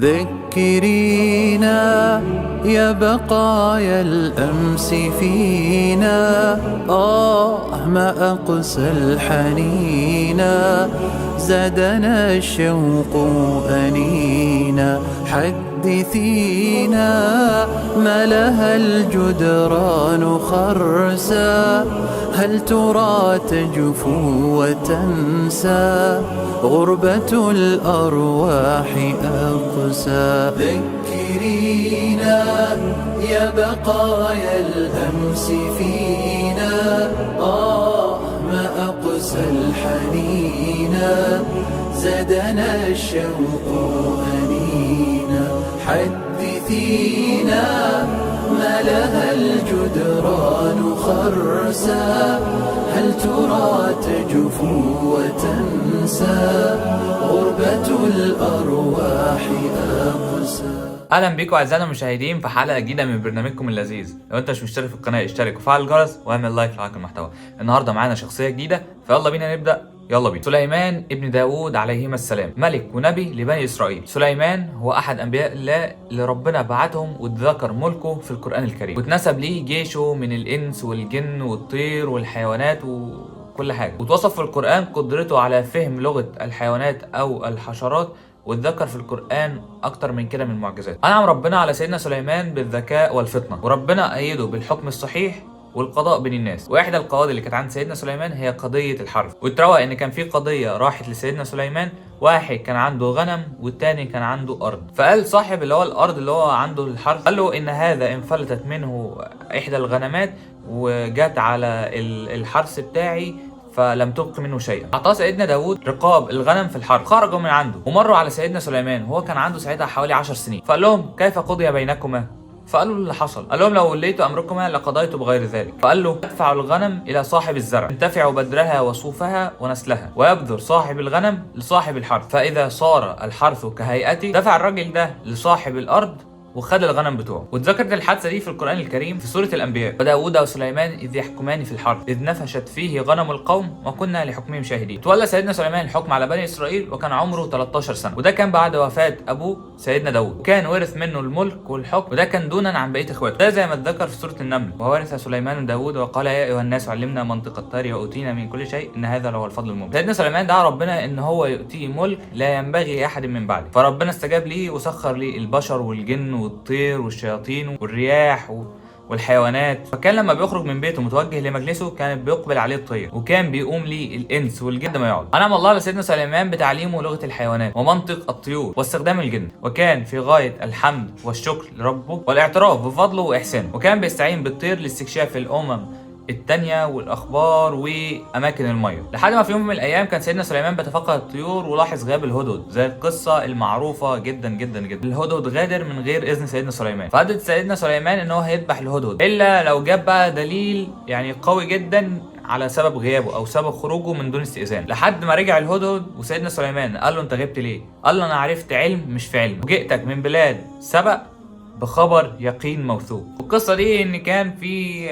ذكرينا يا بقايا الأمس فينا، ما أقسى الحنينا، زادنا الشوق أنينا. حدثينا ما لها الجدران خرسا، هل ترى تجفو وتنسى غربة الأرواح أقسى. ذكرينا يا بقايا الأمس فينا، ما أقسى الحنينا، زادنا الشوق أنينا. حدثينا ما لها الجدران خرسا، هل ترى تجفو وتنسى غربة الأرواح أقسى. اهلا بيكم اعزائنا المشاهدين في حلقه جديده من برنامجكم اللذيذ. لو انت مش مشترك في القناه اشترك وفعل الجرس واعمل لايك لعجبك المحتوى. النهارده معانا شخصيه جديده، فيلا بينا نبدا. يلا بينا. سليمان ابن داود عليهما السلام، ملك ونبي لبني اسرائيل. سليمان هو احد انبياء الله اللي ربنا بعتهم واتذكر ملكه في القران الكريم، واتنسب ليه جيشه من الانس والجن والطير والحيوانات وكل حاجه، وتوصف في القران قدرته على فهم لغه الحيوانات او الحشرات، واتذكر في القرآن أكتر من كده من المعجزات. أنعم ربنا على سيدنا سليمان بالذكاء والفطنة، وربنا أيده بالحكم الصحيح والقضاء بين الناس. واحدى القواضي اللي كانت عند سيدنا سليمان هي قضية الحرث، واتروى إن كان في قضية راحت لسيدنا سليمان، واحد كان عنده غنم والتاني كان عنده أرض. فقال صاحب اللي هو الأرض اللي هو عنده الحرث، قال له إن هذا انفلتت منه إحدى الغنمات وجات على الحرث بتاعي فلم تبق منه شيئا. اعطاه سيدنا داود رقاب الغنم في الحرب، خرجوا من عنده ومروا على سيدنا سليمان وهو كان عنده ساعتها حوالي 10 سنين، فقال لهم كيف قضي بينكما؟ فقالوا اللي حصل، قال لهم لو وليت امركما لقضيت بغير ذلك. فقال له ادفع الغنم الى صاحب الزرع، ينتفع بدرها وصوفها ونسلها، ويبذر صاحب الغنم لصاحب الحرث، فاذا صار الحرث كهيئته دفع الراجل ده لصاحب الارض وخد الغنم بتوعه. واتذكرت الحادثه دي في القران الكريم في سوره الانبياء. وداود وسليمان اذ يحكمان في الحرث اذ نفشت فيه غنم القوم وكنا لحكمهم شاهدين. تولى سيدنا سليمان الحكم على بني اسرائيل وكان عمره 13 سنه، وده كان بعد وفاه ابوه سيدنا داود، وكان ورث منه الملك والحكم، وده كان دونا عن بقيه اخواته. ده زي ما اتذكر في سوره النمل، وورث سليمان داود وقال يا ايها الناس علمنا منطق الطير واوتينا من كل شيء ان هذا لهو الفضل المبين. سيدنا سليمان دعا ربنا ان هو يؤتيه ملك لا ينبغي لاحد من بعده، فربنا استجاب ليه وسخر ليه البشر والجن والطير والشياطين والرياح والحيوانات. فكان لما بيخرج من بيته متوجه لمجلسه كان بيقبل عليه الطير، وكان بيقوم ليه الانس والجن ما يقعد. انعم الله على سيدنا سليمان بتعليمه لغه الحيوانات ومنطق الطيور واستخدام الجن، وكان في غايه الحمد والشكر لربه والاعتراف بفضله واحسانه، وكان بيستعين بالطير لاستكشاف الامم التانية والاخبار واماكن الميه. لحد ما في يوم من الايام كان سيدنا سليمان بيتفقد الطيور ولاحظ غياب الهدهد، زي القصه المعروفه جدا جدا جدا. الهدهد غادر من غير اذن سيدنا سليمان، فقدر سيدنا سليمان ان هو هيذبح الهدهد الا لو جاب بقى دليل يعني قوي جدا على سبب غيابه او سبب خروجه من دون استئذان. لحد ما رجع الهدهد وسيدنا سليمان قال له انت غبت ليه؟ قال له انا عرفت علم مش في علم، وجئتك من بلاد سبأ بخبر يقين موثوق. والقصه دي ان كان في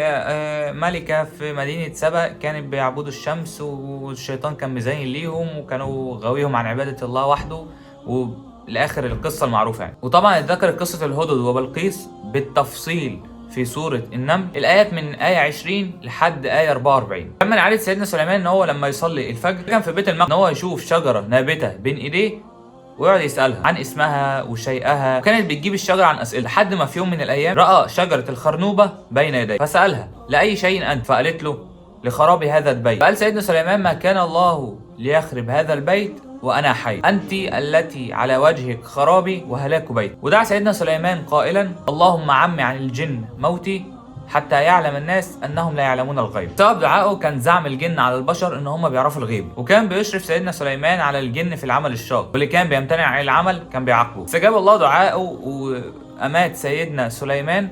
ملكه في مدينه سبأ كانت بيعبدوا الشمس، والشيطان كان مزين ليهم وكانوا غاويهم عن عباده الله وحده، والاخر القصه المعروفه يعني. وطبعا اتذكرت قصه الهدهد وبلقيس بالتفصيل في سورة النمل، الآيات من آية 20 لحد آية 44. كمان عادة سيدنا سليمان إن هو لما يصلي الفجر كان في بيت المقدس إن هو يشوف شجرة نابتة بين إيديه ويقعد يسألها عن اسمها وشيئها، وكانت بتجيب الشجرة عن أسئلة، لحد ما في يوم من الأيام رأى شجرة الخرنوبة بين يديه فسألها لأي شيء أنت؟ فقالت له لخراب هذا البيت. فقال سيدنا سليمان ما كان الله ليخرب هذا البيت وأنا حي، أنت التي على وجهك خرابي وهلاك بيت. ودعا سيدنا سليمان قائلا اللهم عمي عن الجن موتي حتى يعلم الناس انهم لا يعلمون الغيب. سبب دعائه كان زعم الجن على البشر ان هم بيعرفوا الغيب، وكان بيشرف سيدنا سليمان على الجن في العمل الشاق، واللي كان بيمتنع عن العمل كان بيعاقبه. استجاب الله دعائه وامات سيدنا سليمان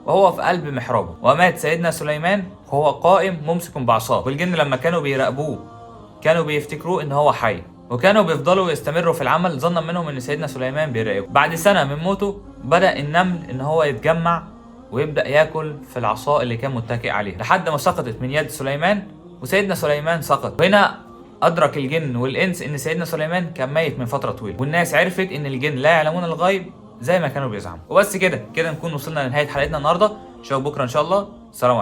وهو في قلب محرابه، وامات سيدنا سليمان وهو قائم ممسك بعصاه، والجن لما كانوا بيراقبوه كانوا بيفتكروه ان هو حي، وكانوا بيفضلوا يستمروا في العمل ظنا منهم ان سيدنا سليمان بيراقبه. بعد سنه من موته بدا النمل ان هو يتجمع ويبدأ ياكل في العصا اللي كان متكئ عليها لحد ما سقطت من يد سليمان وسيدنا سليمان سقط. وهنا ادرك الجن والانس ان سيدنا سليمان كان ميت من فتره طويله، والناس عرفت ان الجن لا يعلمون الغيب زي ما كانوا بيزعموا. وبس كده نكون وصلنا لنهايه حلقتنا النهارده. اشوفك بكره ان شاء الله. سلام عليكم.